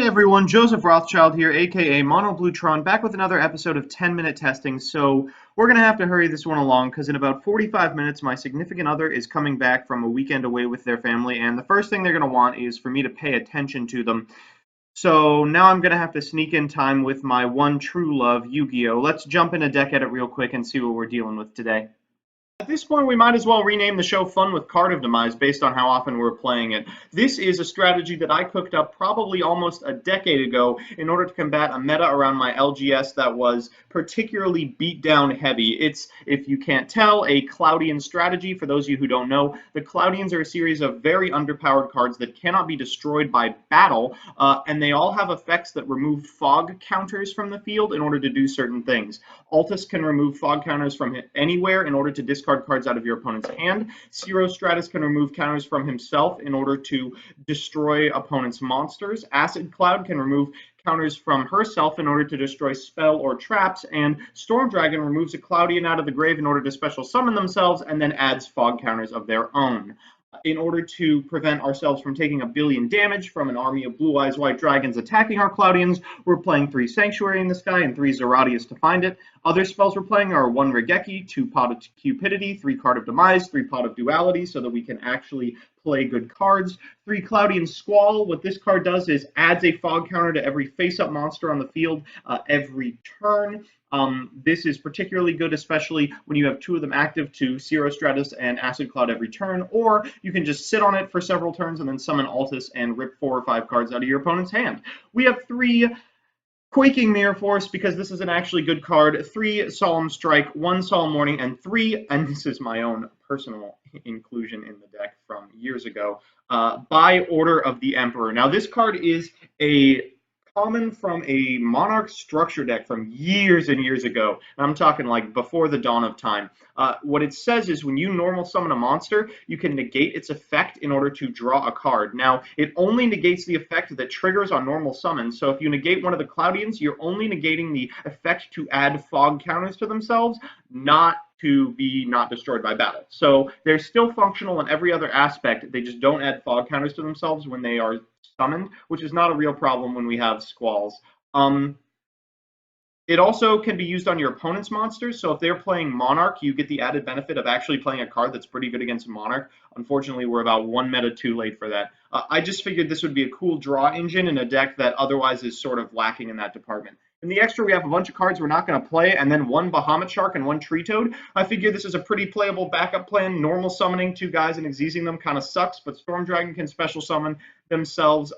Everyone, Joseph Rothschild here, aka Mono Bluetron, back with another episode of 10-minute testing. So we're gonna have to hurry this one along because in about 45 minutes, my significant other is coming back from a weekend away with their family, and the first thing they're gonna want is for me to pay attention to them. So now I'm gonna have to sneak in time with my one true love, Yu-Gi-Oh! Let's jump in a deck edit real quick and see what we're dealing with today. At this point, we might as well rename the show Fun with Card of Demise based on how often we're playing it. This is a strategy that I cooked up probably almost a decade ago in order to combat a meta around my LGS that was particularly beat down heavy. It's, if you can't tell, a Cloudian strategy. For those of you who don't know, the Cloudians are a series of very underpowered cards that cannot be destroyed by battle, and they all have effects that remove fog counters from the field in order to do certain things. Altus can remove fog counters from anywhere in order to discard cards out of your opponent's hand. Zero Stratus can remove counters from himself in order to destroy opponent's monsters. Acid Cloud can remove counters from herself in order to destroy spell or traps, and Storm Dragon removes a Cloudian out of the grave in order to special summon themselves and then adds fog counters of their own. In order to prevent ourselves from taking a billion damage from an army of Blue Eyes White Dragons attacking our Cloudians, we're playing 3 Sanctuary in the Sky and 3 Zeratius to find it. Other spells we're playing are 1 Raigeki, 2 Pot of Cupidity, 3 Card of Demise, 3 Pot of Duality, so that we can actually play good cards. 3 Cloudian Squall. What this card does is adds a fog counter to every face-up monster on the field every turn. This is particularly good, especially when you have 2 of them active to Zero Stratus and Acid Cloud every turn, or you can just sit on it for several turns and then summon Altus and rip 4 or 5 cards out of your opponent's hand. We have 3 Quaking Mirror Force because this is an actually good card, 3 Solemn Strike, 1 Solemn Warning, and 3, and this is my own personal inclusion in the deck from years ago, by Order of the Emperor. Now this card is a common from a Monarch structure deck from years and years ago. And I'm talking like before the dawn of time. What it says is when you normal summon a monster, you can negate its effect in order to draw a card. Now, it only negates the effect that triggers on normal summons. So if you negate one of the Cloudians, you're only negating the effect to add fog counters to themselves, not to be not destroyed by battle. So they're still functional in every other aspect. They just don't add fog counters to themselves when they are summoned, which is not a real problem when we have squalls. It also can be used on your opponent's monsters, so if they're playing Monarch, you get the added benefit of actually playing a card that's pretty good against Monarch. Unfortunately, we're about 1 meta too late for that. I just figured this would be a cool draw engine in a deck that otherwise is sort of lacking in that department. In the extra, we have a bunch of cards we're not going to play, and then 1 Bahamut Shark and 1 Tree Toad. I figure this is a pretty playable backup plan. Normal summoning 2 guys and exeasing them kind of sucks, but Storm Dragon can special summon themselves,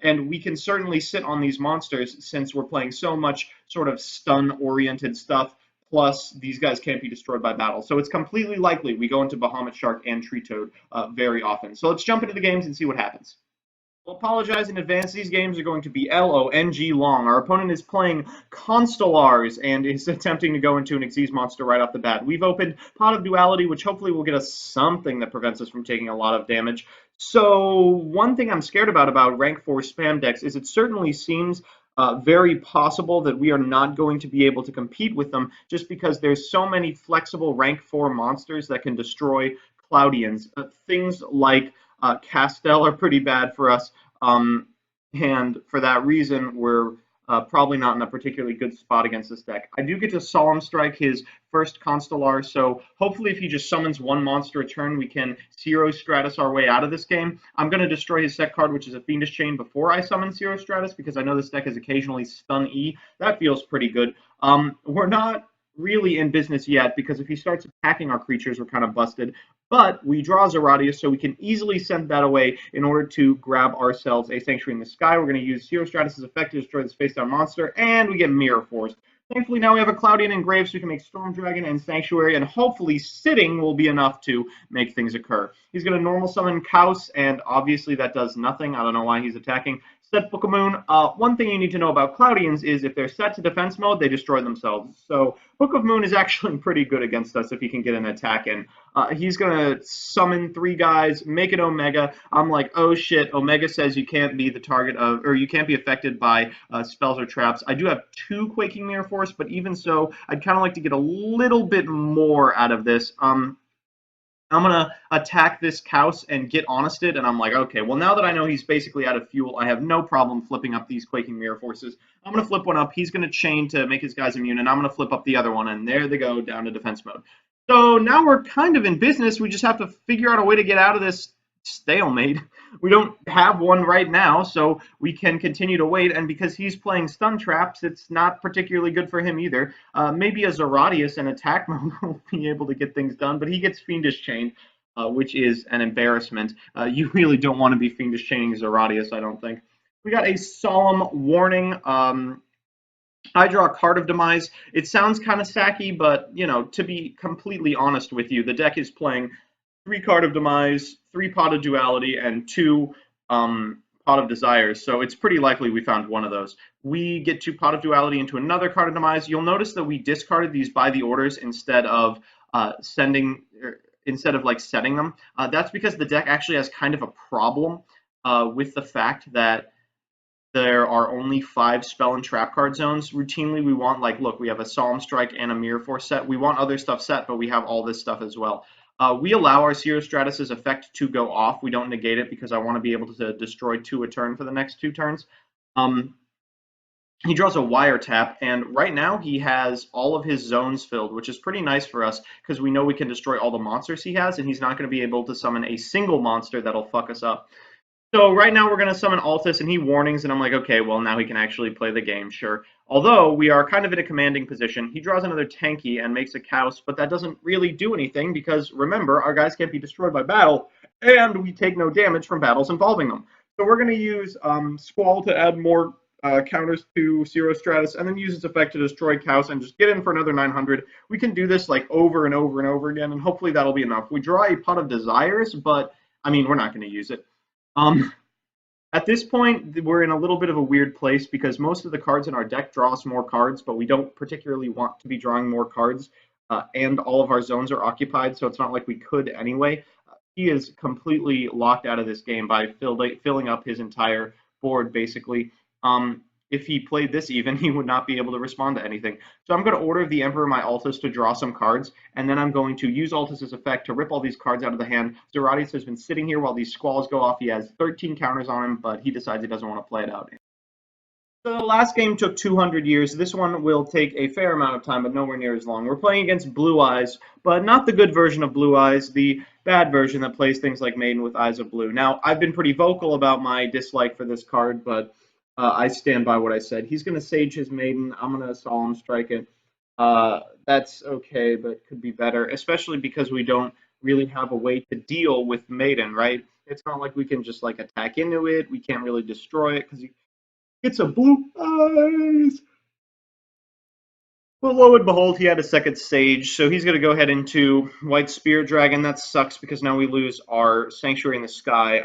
and we can certainly sit on these monsters since we're playing so much sort of stun-oriented stuff. Plus, these guys can't be destroyed by battle. So it's completely likely we go into Bahamut Shark and Tree Toad very often. So let's jump into the games and see what happens. I'll apologize in advance. These games are going to be long. Our opponent is playing Constellars and is attempting to go into an Xyz monster right off the bat. We've opened Pot of Duality, which hopefully will get us something that prevents us from taking a lot of damage. So one thing I'm scared about rank 4 spam decks is it certainly seems very possible that we are not going to be able to compete with them just because there's so many flexible rank 4 monsters that can destroy Cloudians. Things like Castell are pretty bad for us, and for that reason, we're probably not in a particularly good spot against this deck. I do get to Solemn Strike his first Constellar, so hopefully if he just summons 1 monster a turn, we can Zero Stratus our way out of this game. I'm going to destroy his set card, which is a Fiendish Chain, before I summon Zero Stratus, because I know this deck is occasionally Stun E. That feels pretty good. We're not really in business yet, because if he starts attacking our creatures, we're kind of busted. But we draw Zeratius, so we can easily send that away in order to grab ourselves a Sanctuary in the Sky. We're going to use Zero Stratus' effect to destroy this face-down monster, and we get Mirror Force. Thankfully, now we have a Cloudian engraved, so we can make Storm Dragon and Sanctuary, and hopefully sitting will be enough to make things occur. He's going to normal summon Kaus, and obviously that does nothing. I don't know why he's attacking. Set Book of Moon. One thing you need to know about Cloudians is if they're set to defense mode, they destroy themselves. So Book of Moon is actually pretty good against us if he can get an attack in. He's going to summon 3 guys, make it Omega. I'm like, oh shit, Omega says you can't be the target of, or you can't be affected by spells or traps. I do have 2 Quaking Mirror Force, but even so, I'd kind of like to get a little bit more out of this. I'm gonna attack this Kaus and get honested, and I'm like, okay, well now that I know he's basically out of fuel, I have no problem flipping up these Quaking Mirror Forces. I'm gonna flip one up, he's gonna chain to make his guys immune, and I'm gonna flip up the other one, and there they go, down to defense mode. So now we're kind of in business, we just have to figure out a way to get out of this stalemate. We don't have one right now, so we can continue to wait, and because he's playing stun traps, it's not particularly good for him either. Maybe a Zeratius in attack mode will be able to get things done, but he gets Fiendish Chain, which is an embarrassment. You really don't want to be Fiendish Chaining Zeratius, I don't think. We got a Solemn Warning. I draw a card of Demise. It sounds kind of sacky, but, you know, to be completely honest with you, the deck is playing 3 Card of Demise, 3 Pot of Duality, and 2 Pot of Desires. So it's pretty likely we found one of those. We get to Pot of Duality into another Card of Demise. You'll notice that we discarded these by the orders instead of instead of like setting them. That's because the deck actually has kind of a problem with the fact that there are only 5 spell and trap card zones. Routinely, we want, like, look, we have a Solemn Strike and a Mirror Force set. We want other stuff set, but we have all this stuff as well. We allow our Seer Stratus's effect to go off. We don't negate it because I want to be able to destroy 2 a turn for the next 2 turns. He draws a Wiretap, and right now he has all of his zones filled, which is pretty nice for us because we know we can destroy all the monsters he has, and he's not going to be able to summon a single monster that'll fuck us up. So right now we're going to summon Altus, and he warnings, and I'm like, okay, well, now he can actually play the game, sure. Although we are kind of in a commanding position. He draws another Tanky and makes a Kaus, but that doesn't really do anything because, remember, our guys can't be destroyed by battle, and we take no damage from battles involving them. So we're going to use Squall to add more counters to Zero Stratus, and then use its effect to destroy Kaus and just get in for another 900. We can do this like over and over and over again, and hopefully that'll be enough. We draw a Pot of Desires, but, I mean, we're not going to use it. At this point, we're in a little bit of a weird place because most of the cards in our deck draw us more cards, but we don't particularly want to be drawing more cards, and all of our zones are occupied, so it's not like we could anyway. He is completely locked out of this game by filling up his entire board, basically. If he played this even, he would not be able to respond to anything. So I'm going to order the Emperor my Altus to draw some cards, and then I'm going to use Altus's effect to rip all these cards out of the hand. Zeratius has been sitting here while these squalls go off. He has 13 counters on him, but he decides he doesn't want to play it out. So the last game took 200 years. This one will take a fair amount of time, but nowhere near as long. We're playing against Blue Eyes, but not the good version of Blue Eyes, the bad version that plays things like Maiden with Eyes of Blue. Now, I've been pretty vocal about my dislike for this card, but I stand by what I said. He's going to Sage his Maiden. I'm going to Solemn Strike it. That's okay, but could be better, especially because we don't really have a way to deal with Maiden, right? It's not like we can just like attack into it. We can't really destroy it because it's a Blue Eyes. Well, lo and behold, he had a second Sage, so he's going to go ahead into White Spear Dragon. That sucks because now we lose our Sanctuary in the Sky.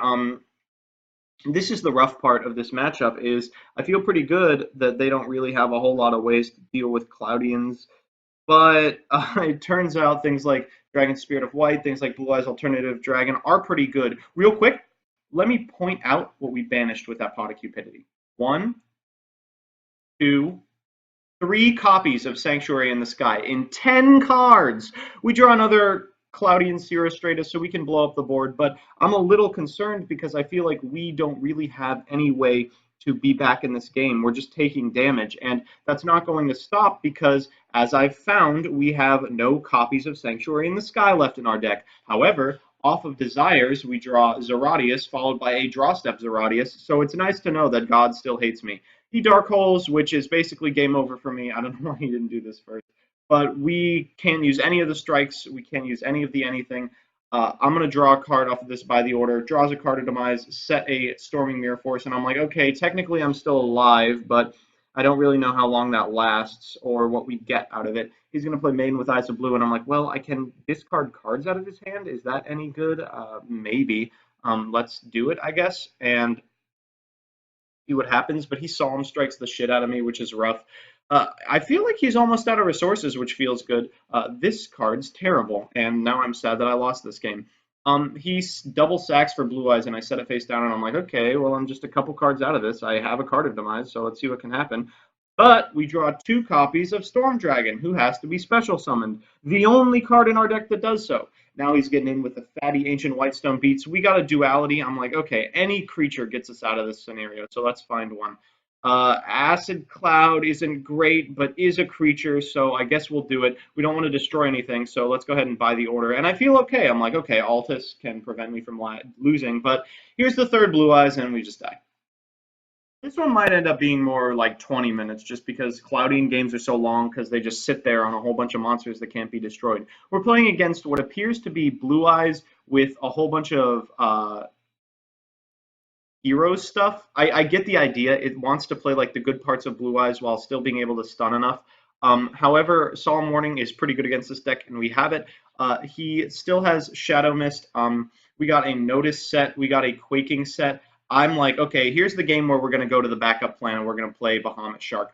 This is the rough part of this matchup is I feel pretty good that they don't really have a whole lot of ways to deal with Cloudians, but it turns out things like Dragon Spirit of White, things like Blue Eyes Alternative Dragon are pretty good. Real quick, let me point out what we banished with that Pot of Cupidity. 1, 2, 3 copies of Sanctuary in the Sky in 10 cards. We draw another Cloudian Stratus so we can blow up the board, but I'm a little concerned because I feel like we don't really have any way to be back in this game. We're just taking damage, and that's not going to stop because, as I've found, we have no copies of Sanctuary in the Sky left in our deck. However, off of Desires, we draw Zeratius, followed by a Draw Step Zeratius, so it's nice to know that God still hates me. He Dark Holes, which is basically game over for me. I don't know why he didn't do this first. But we can't use any of the strikes. We can't use any of the anything. I'm going to draw a card off of this by the order. Draws a card of Demise, set a Storming Mirror Force, and I'm like, okay, technically I'm still alive, but I don't really know how long that lasts or what we get out of it. He's going to play Maiden with Eyes of Blue, and I'm like, well, I can discard cards out of his hand. Is that any good? Maybe. Let's do it, I guess, and see what happens. But he Solemn Strikes the shit out of me, which is rough. I feel like he's almost out of resources, which feels good. This card's terrible, and now I'm sad that I lost this game. He double sacks for Blue Eyes, and I set it face down, and I'm like, okay, well, I'm just a couple cards out of this. I have a card of Demise, so let's see what can happen. But we draw 2 copies of Storm Dragon, who has to be special summoned. The only card in our deck that does so. Now he's getting in with the fatty Ancient Whitestone Beats. We got a duality. I'm like, okay, any creature gets us out of this scenario, so let's find one. Acid Cloud isn't great, but is a creature, so I guess we'll do it. We don't want to destroy anything, so let's go ahead and buy the order. And I feel okay. I'm like, okay, Altus can prevent me from losing, but here's the third Blue Eyes, and we just die. This one might end up being more like 20 minutes just because Cloudian games are so long because they just sit there on a whole bunch of monsters that can't be destroyed. We're playing against what appears to be Blue Eyes with a whole bunch of Heroes stuff. I get the idea. It wants to play like the good parts of Blue Eyes while still being able to stun enough. However, Solemn Warning is pretty good against this deck, and we have it. He still has Shadow Mist. We got a Notice set. We got a Quaking set. I'm like, okay, here's the game where we're going to go to the backup plan, and we're going to play Bahamut Shark.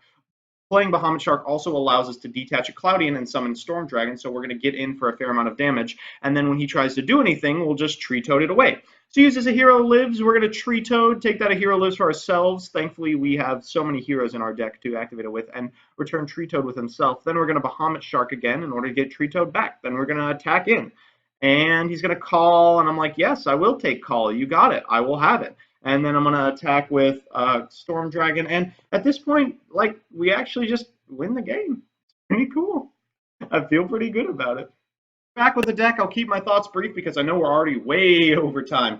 Playing Bahamut Shark also allows us to detach a Cloudian and summon Storm Dragon, so we're going to get in for a fair amount of damage, and then when he tries to do anything, we'll just Tree Toad it away. So uses a Hero Lives, we're going to Tree Toad, take that a Hero Lives for ourselves. Thankfully, we have so many heroes in our deck to activate it with, and return Tree Toad with himself. Then we're going to Bahamut Shark again in order to get Tree Toad back. Then we're going to attack in. And he's going to call, and I'm like, yes, I will take call. You got it. I will have it. And then I'm going to attack with Storm Dragon. And at this point, like, we actually just win the game. Pretty cool. I feel pretty good about it. Back with the deck, I'll keep my thoughts brief because I know we're already way over time.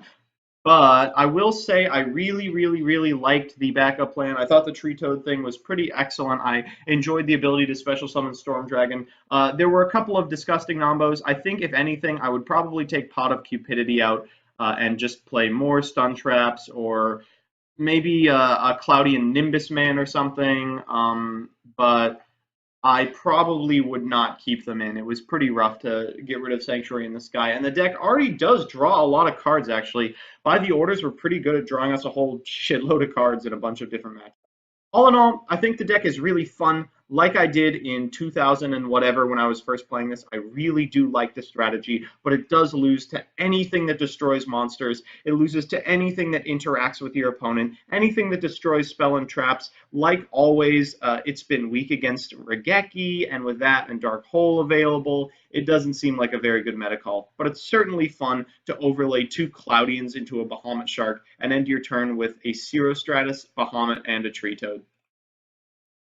But I will say I really, really, really liked the backup plan. I thought the Tree Toad thing was pretty excellent. I enjoyed the ability to special summon Storm Dragon. There were a couple of disgusting nombos. I think, if anything, I would probably take Pot of Cupidity out and just play more stun traps or maybe a Cloudian Nimbus Man or something. But I probably would not keep them in. It was pretty rough to get rid of Sanctuary in the Sky. And the deck already does draw a lot of cards, actually. By the orders, we're pretty good at drawing us a whole shitload of cards in a bunch of different matches. All in all, I think the deck is really fun. Like I did in 2000 and whatever when I was first playing this, I really do like the strategy, but it does lose to anything that destroys monsters. It loses to anything that interacts with your opponent, anything that destroys spell and traps. Like always, it's been weak against Raigeki, and with that and Dark Hole available, it doesn't seem like a very good meta call. But it's certainly fun to overlay 2 Cloudians into a Bahamut Shark and end your turn with a Cirrostratus, Bahamut, and a Tree Toad.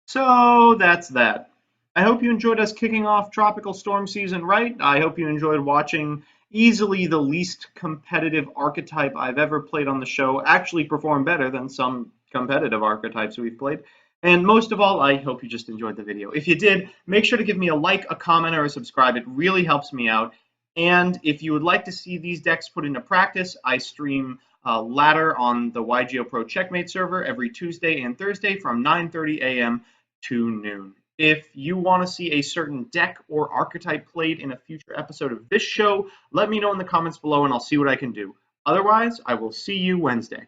So that's that. I hope you enjoyed us kicking off tropical storm season right. I hope you enjoyed watching easily the least competitive archetype I've ever played on the show actually perform better than some competitive archetypes we've played. And most of all, I hope you just enjoyed the video. If you did, make sure to give me a like, a comment, or a subscribe. It really helps me out. And if you would like to see these decks put into practice, I stream Ladder on the YGO Pro Checkmate server every Tuesday and Thursday from 9:30 a.m. to noon. If you want to see a certain deck or archetype played in a future episode of this show, let me know in the comments below and I'll see what I can do. Otherwise, I will see you Wednesday.